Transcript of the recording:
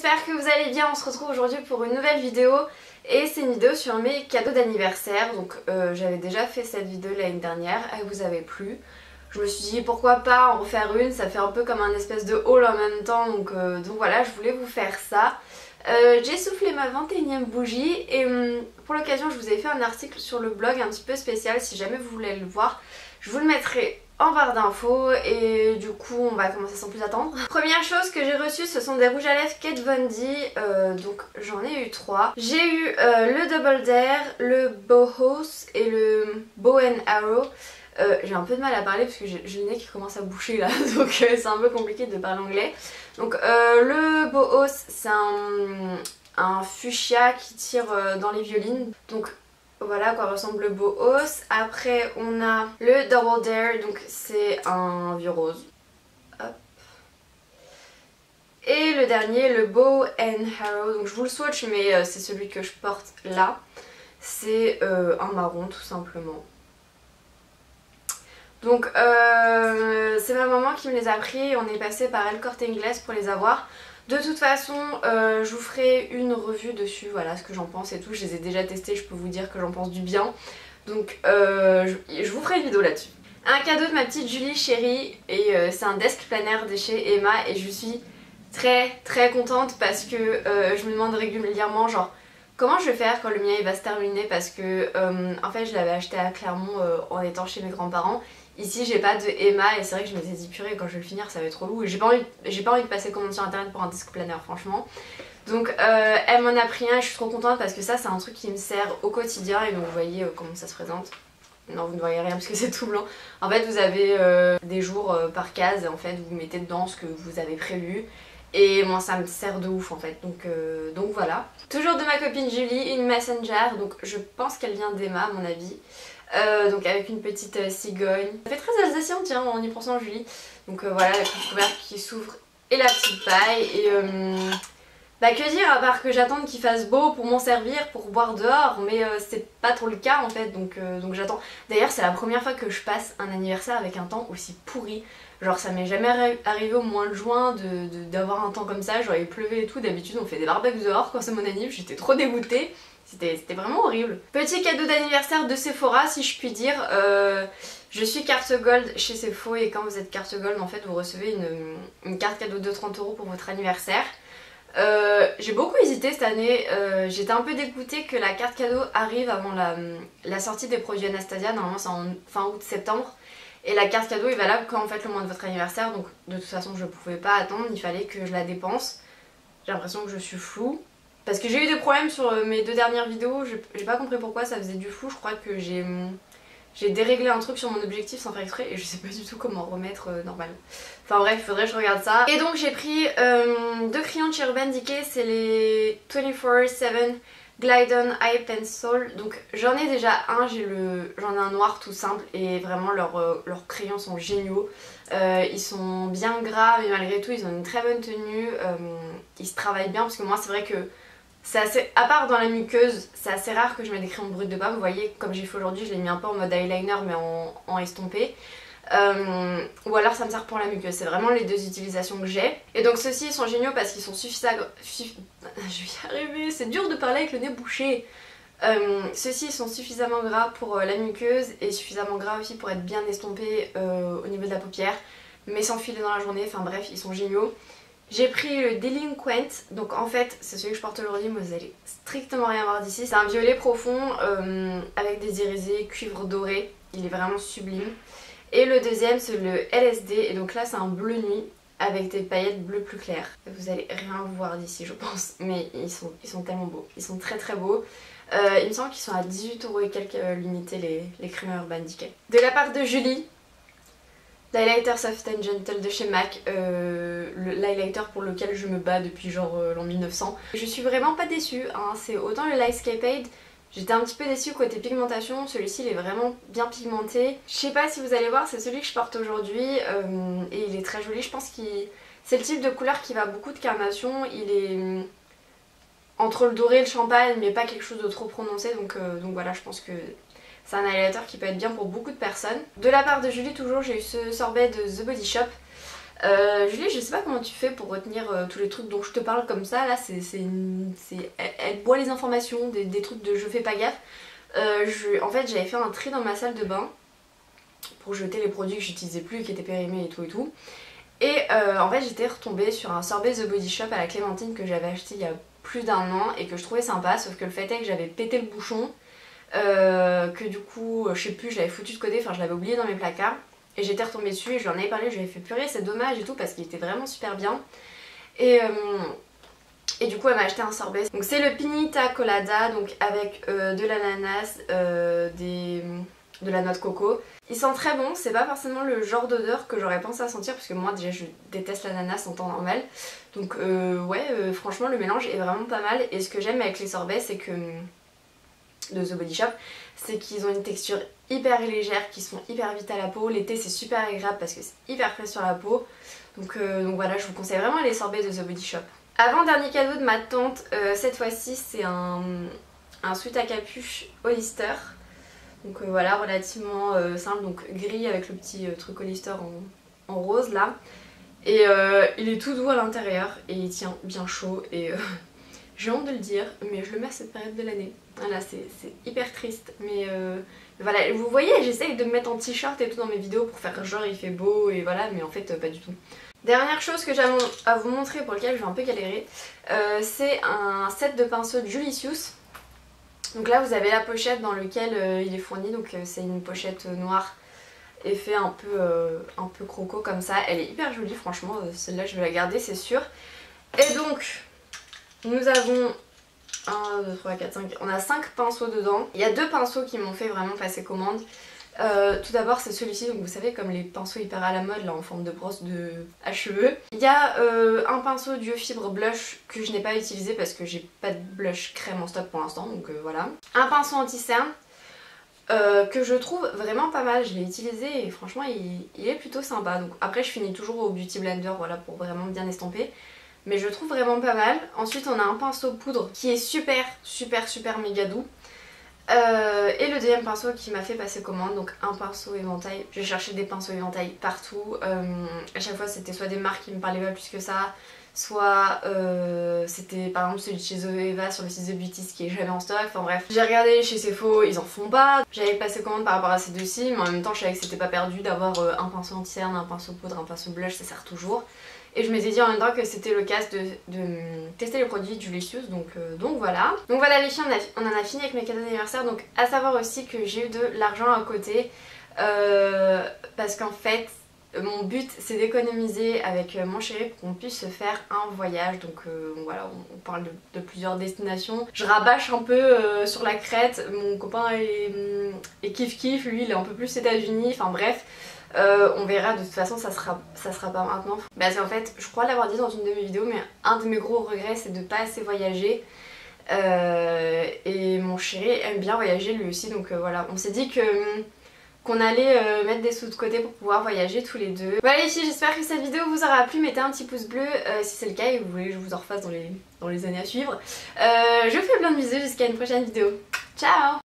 j'espère que vous allez bien. On se retrouve aujourd'hui pour une nouvelle vidéo et c'est une vidéo sur mes cadeaux d'anniversaire. Donc j'avais déjà fait cette vidéo l'année dernière, elle vous avait plu. Je me suis dit pourquoi pas en refaire une, ça fait un peu comme un espèce de haul en même temps, donc voilà, je voulais vous faire ça. J'ai soufflé ma 21e bougie et pour l'occasion je vous ai fait un article sur le blog un petit peu spécial, si jamais vous voulez le voir, je vous le mettrai en barre d'infos et du coup on va commencer sans plus attendre. Première chose que j'ai reçue, ce sont des rouges à lèvres Kat Von D, donc j'en ai eu 3. J'ai eu le Double Dare, le Bohos et le Bow and Arrow. J'ai un peu de mal à parler parce que j'ai le nez qui commence à boucher là, donc c'est un peu compliqué de parler anglais. Donc le Bohos, c'est un fuchsia qui tire dans les violines. Donc voilà à quoi ressemble le Bohos. Après on a le Double Dare, donc c'est un vieux rose. Hop. Et le dernier, le Bow and Arrow, donc je vous le swatch mais c'est celui que je porte là. C'est un marron tout simplement. Donc c'est ma maman qui me les a pris, on est passé par El Corte Inglés pour les avoir. De toute façon je vous ferai une revue dessus, voilà ce que j'en pense et tout, je les ai déjà testés, je peux vous dire que j'en pense du bien. Donc je vous ferai une vidéo là-dessus. Un cadeau de ma petite Julie chérie et c'est un desk planner de chez Emma et je suis très contente parce que je me demande régulièrement genre comment je vais faire quand le mien il va se terminer parce que en fait je l'avais acheté à Clermont en étant chez mes grands-parents. Ici j'ai pas de Emma et c'est vrai que je m'étais dit purée quand je vais le finir ça va être trop lourd et j'ai pas envie de passer commande sur internet pour un disque planner franchement. Donc elle m'en a pris un et je suis trop contente parce que ça c'est un truc qui me sert au quotidien et donc vous voyez comment ça se présente. Non vous ne voyez rien parce que c'est tout blanc. En fait vous avez des jours par case et en fait vous mettez dedans ce que vous avez prévu. Et moi ça me sert de ouf en fait, donc voilà. Toujours de ma copine Julie, une Messenger, donc je pense qu'elle vient d'Emma à mon avis. Donc avec une petite cigogne. Ça fait très alsacien tiens en y pensant Julie. Donc voilà la petite couvercle qui s'ouvre et la petite paille. Et bah que dire à part que j'attende qu'il fasse beau pour m'en servir, pour boire dehors. Mais c'est pas trop le cas en fait donc j'attends. D'ailleurs c'est la première fois que je passe un anniversaire avec un temps aussi pourri. Genre ça m'est jamais arrivé au mois de juin d'avoir un temps comme ça, genre il pleuvait et tout, d'habitude on fait des barbecues dehors quand c'est mon anniv, j'étais trop dégoûtée, c'était vraiment horrible. Petit cadeau d'anniversaire de Sephora si je puis dire, je suis carte gold chez Sephora et quand vous êtes carte gold en fait vous recevez une carte cadeau de 30 € pour votre anniversaire. J'ai beaucoup hésité cette année, j'étais un peu dégoûtée que la carte cadeau arrive avant la sortie des produits Anastasia, normalement c'est en fin août-septembre. Et la carte cadeau est valable quand en fait le mois de votre anniversaire, donc de toute façon je pouvais pas attendre, il fallait que je la dépense. J'ai l'impression que je suis floue. Parce que j'ai eu des problèmes sur mes 2 dernières vidéos, j'ai pas compris pourquoi ça faisait du flou, je crois que j'ai déréglé un truc sur mon objectif sans faire exprès et je sais pas du tout comment remettre normal. Enfin bref, faudrait que je regarde ça. Et donc j'ai pris 2 crayons de chez Urban Decay, c'est les 24/7 Glide-On Eye Pencil, donc j'en ai déjà un, j'en ai un noir tout simple et vraiment leurs crayons sont géniaux. Ils sont bien gras mais malgré tout ils ont une très bonne tenue, ils se travaillent bien parce que moi c'est vrai que c'est assez, à part dans la muqueuse, c'est assez rare que je mette des crayons bruts de pomme, vous voyez comme j'ai fait aujourd'hui je l'ai mis un peu en mode eyeliner mais en estompé. Ou alors ça me sert pour la muqueuse, c'est vraiment les 2 utilisations que j'ai. Et donc ceux-ci sont géniaux parce qu'ils sont suffisamment... Je vais y arriver, c'est dur de parler avec le nez bouché. Ceux-ci sont suffisamment gras pour la muqueuse et suffisamment gras aussi pour être bien estompés au niveau de la paupière, mais sans filer dans la journée, enfin bref ils sont géniaux. J'ai pris le Delinquent, donc en fait c'est celui que je porte aujourd'hui mais vous allez strictement rien voir d'ici. C'est un violet profond avec des irisés cuivre doré, il est vraiment sublime. Et le deuxième c'est le LSD et donc là c'est un bleu nuit avec des paillettes bleu plus claires. Vous allez rien voir d'ici je pense mais ils sont tellement beaux, ils sont très beaux. Il me semble qu'ils sont à 18 € et quelques l'unité les crayons Urban Decay. De la part de Julie, l'highlighter Soft and Gentle de chez MAC, l'highlighter pour lequel je me bats depuis genre l'an 1900. Je suis vraiment pas déçue, hein. C'est autant le Lightscape Aid, j'étais un petit peu déçue côté pigmentation, celui-ci il est vraiment bien pigmenté. Je sais pas si vous allez voir, c'est celui que je porte aujourd'hui et il est très joli, je pense que c'est le type de couleur qui va beaucoup de carnation, il est entre le doré et le champagne mais pas quelque chose de trop prononcé donc voilà je pense que c'est un highlighter qui peut être bien pour beaucoup de personnes. De la part de Julie toujours j'ai eu ce sorbet de The Body Shop Julie, je sais pas comment tu fais pour retenir tous les trucs dont je te parle comme ça, là elle boit les informations, des trucs de je fais pas gaffe. En fait j'avais fait un tri dans ma salle de bain pour jeter les produits que j'utilisais plus, qui étaient périmés et tout et tout. Et en fait j'étais retombée sur un sorbet The Body Shop à la clémentine que j'avais acheté il y a plus d'1 an et que je trouvais sympa, sauf que le fait est que j'avais pété le bouchon, que du coup je sais plus, je l'avais foutu de côté, enfin je l'avais oublié dans mes placards. Et j'étais retombée dessus et je lui en avais parlé, je lui avais fait purée, c'est dommage et tout parce qu'il était vraiment super bien. Et du coup elle m'a acheté un sorbet. Donc c'est le Pinita Colada, donc avec de l'ananas, de la noix de coco. Il sent très bon, c'est pas forcément le genre d'odeur que j'aurais pensé à sentir parce que moi déjà je déteste l'ananas en temps normal. Donc franchement le mélange est vraiment pas mal. Et ce que j'aime avec les sorbets c'est que de The Body Shop, c'est qu'ils ont une texture hyper légère, qui sont hyper vite à la peau. L'été c'est super agréable parce que c'est hyper frais sur la peau. Donc voilà, je vous conseille vraiment les sorbets de The Body Shop. Avant-dernier cadeau de ma tante, cette fois-ci c'est un sweat à capuche Hollister. Donc voilà, relativement simple, donc gris avec le petit truc Hollister en rose là. Et il est tout doux à l'intérieur et il tient bien chaud et j'ai honte de le dire, mais je le mets à cette période de l'année. Voilà, c'est hyper triste, mais voilà, vous voyez, j'essaye de me mettre en t-shirt et tout dans mes vidéos pour faire genre il fait beau et voilà, mais en fait pas du tout. Dernière chose que j'ai à vous montrer pour lequel je vais un peu galérer, c'est un set de pinceaux de Julicius. Donc là vous avez la pochette dans laquelle il est fourni, donc c'est une pochette noire effet un peu croco comme ça. Elle est hyper jolie franchement, celle-là je vais la garder c'est sûr. Et donc nous avons 1, 2, 3, 4, 5, on a 5 pinceaux dedans. Il y a 2 pinceaux qui m'ont fait vraiment passer commande. Tout d'abord c'est celui-ci, donc vous savez comme les pinceaux hyper à la mode là en forme de brosse à cheveux. Il y a un pinceau Duo Fibre Blush que je n'ai pas utilisé parce que j'ai pas de blush crème en stock pour l'instant, donc voilà. Un pinceau anti-cerne que je trouve vraiment pas mal, je l'ai utilisé et franchement il est plutôt sympa. Donc après je finis toujours au Beauty Blender voilà pour vraiment bien estomper. Mais je trouve vraiment pas mal. Ensuite on a un pinceau poudre qui est super méga doux. Et le deuxième pinceau qui m'a fait passer commande, donc un pinceau éventail. J'ai cherché des pinceaux éventail partout. À chaque fois c'était soit des marques qui me parlaient pas plus que ça, soit c'était par exemple celui de chez Zoeva sur le site The Beauty qui est jamais en stock. Enfin bref, j'ai regardé chez Sephora, ils en font pas. J'avais passé commande par rapport à ces deux-ci, mais en même temps je savais que c'était pas perdu d'avoir un pinceau anti-cerne, un pinceau poudre, un pinceau blush, ça sert toujours. Et je m'étais dit en même temps que c'était l'occasion de tester les produits du Julicius, donc voilà. Donc voilà les filles, on en a fini avec mes cadeaux d'anniversaire. Donc à savoir aussi que j'ai eu de l'argent à côté parce qu'en fait mon but c'est d'économiser avec mon chéri pour qu'on puisse se faire un voyage. Donc voilà, on parle de plusieurs destinations. Je rabâche un peu sur la Crète, mon copain est kiff, lui il est un peu plus États-Unis, enfin bref. On verra, de toute façon ça sera pas maintenant. Parce qu'en fait, je crois l'avoir dit dans une de mes vidéos, mais un de mes gros regrets c'est de pas assez voyager. Et mon chéri aime bien voyager lui aussi, donc voilà. On s'est dit qu'on allait mettre des sous de côté pour pouvoir voyager tous les deux. Voilà les filles, j'espère que cette vidéo vous aura plu. Mettez un petit pouce bleu si c'est le cas et vous voulez que je vous en refasse dans les années à suivre. Je vous fais plein de bisous, jusqu'à une prochaine vidéo. Ciao!